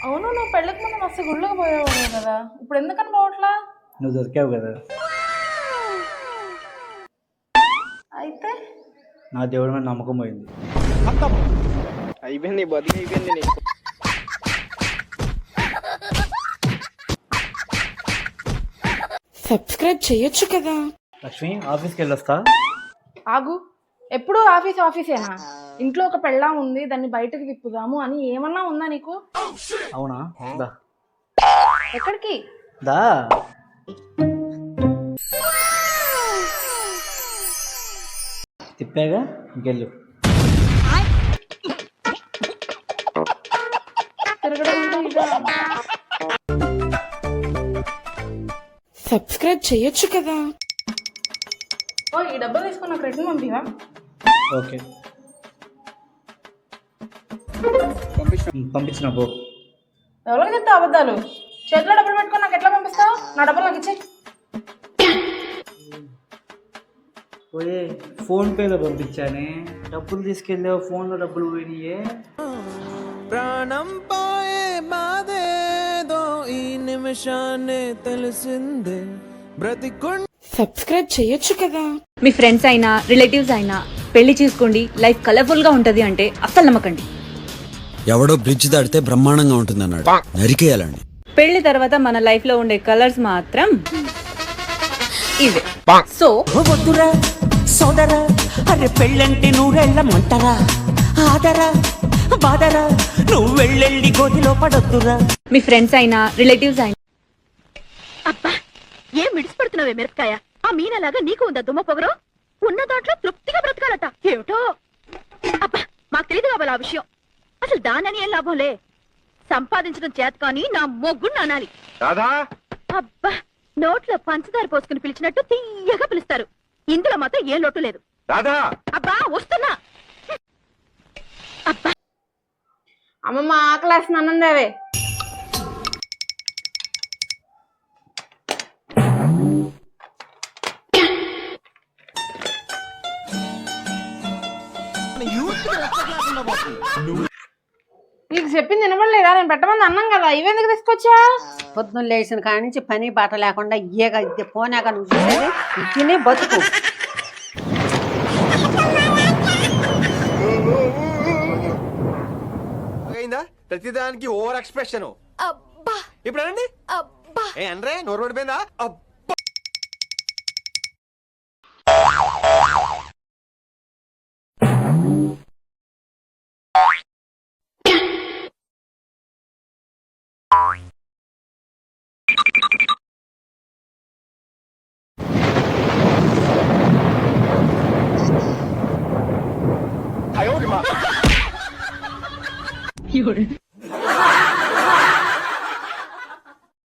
అవును, నువ్వు పెళ్ళికి ముందు మస్తు గుళ్ళకి పోయావు కదా, ఇప్పుడు ఎందుకని పోవట్లా? నువ్వు దొరికావు కదా. అయితే నా దేవుడి మీద నమ్మకం పోయింది. అయిపోయింది బతికి అయిపోయింది నీకు. సబ్స్క్రైబ్ చేయొచ్చు కదా. లక్ష్మి, ఆఫీస్కి వెళ్ళొస్తా. ఆగు, ఎప్పుడు ఆఫీసేనా? ఇంట్లో ఒక పెళ్ళాం ఉంది, దాన్ని బయటకు తిప్పుదాము అని ఏమన్నా ఉందా నీకు? అవునా? దా ఎక్కడికి? దా. తిప్పాగా, ఇంకెళ్ళు. తిరగడం అంటే ఇదా? సబ్స్క్రైబ్ చేయొచ్చు కదా. ఓ, ఈ డబ్బులు తీసుకుని నాకు రిటర్న్ పంపివా? ఓకే, పంపించిన పో. ఎవరికి చెప్తావు అబద్ధాలు? చేతిలో డబ్బులు పెట్టుకొని నాకు ఎట్లా పంపిస్తావు? నా డబ్బులు నాకు ఇచ్చే. పోయే, ఫోన్పేలో పంపించానే. డబ్బులు తీసుకెళ్ళావు, ఫోన్లో డబ్బులు పోయినాయే. ప్రాణం పోయే బాధేదో ఈ నిమిషాన్ని తెలిసిందే. సబ్స్క్రైబ్ చేయొచ్చు కదా. మీ ఫ్రెండ్స్ అయినా రిలేటివ్స్ అయినా పెళ్లి చేసుకోండి, లైఫ్ కలర్ఫుల్ గా ఉంటది అంటే అస్సలు నమ్మకండి. ఎవడో బ్రిడ్జ్ దాటితే బ్రహ్మాండంగా ఉంటుందన్నాడు, నరికేయాలండి. పెళ్లి తర్వాత మన లైఫ్ లో ఉండే కలర్స్ మాత్రం ఇవే. సో వద్దురా సోదరా, అరే పెళ్ళంటే నూరెళ్ళమంటారా? ఆదరా బాదరా, నువ్వు వెళ్ళెళ్ళి గోతిలో పడొద్దురా. మీ ఫ్రెండ్స్ అయినా రిలేటివ్స్ అయినా. అబ్బా, ఏం విడిచిపెడుతున్నావే మిరపకాయ? ఆ మీనలాగా నీకు ఉందా దుమ్మ పొగరు? ఉన్న దాంట్లో తృప్తిగా బ్రతకాలట ఏమిటో. అబ్బా, మాకు తెలియదు కావాలి ఆ విషయం. అసలు దానని ఏం లాభంలే, సంపాదించడం చేత కానీ నా మొగ్గుని అనాలి. అబ్బా, నోట్లో పంచదార పోసుకుని పిలిచినట్టు తీయగా పిలుస్తారు. ఇందులో మాత్రం ఏ లోటు లేదు. అబ్బా వస్తున్నా. అబ్బా, అమ్మమ్మ ఆకలేసిన అన్నం దేవే. నీకు చెప్పింది వినపడలేదా? నేను పెట్టమంది అన్నం కదా, ఇవెందుకు తీసుకొచ్చా? పొద్దున్న లేచిన కాడి నుంచి పని బాట లేకుండా ఇయ్యగా పోనాక నువ్వు చూసేది తిని బతుకు. ప్రతిదానికి ఓవర్ ఎక్స్ప్రెషన్. ఇప్పుడు అనండి. ఏ అనరే, నోరు పడిపోయిందా? అయ్యో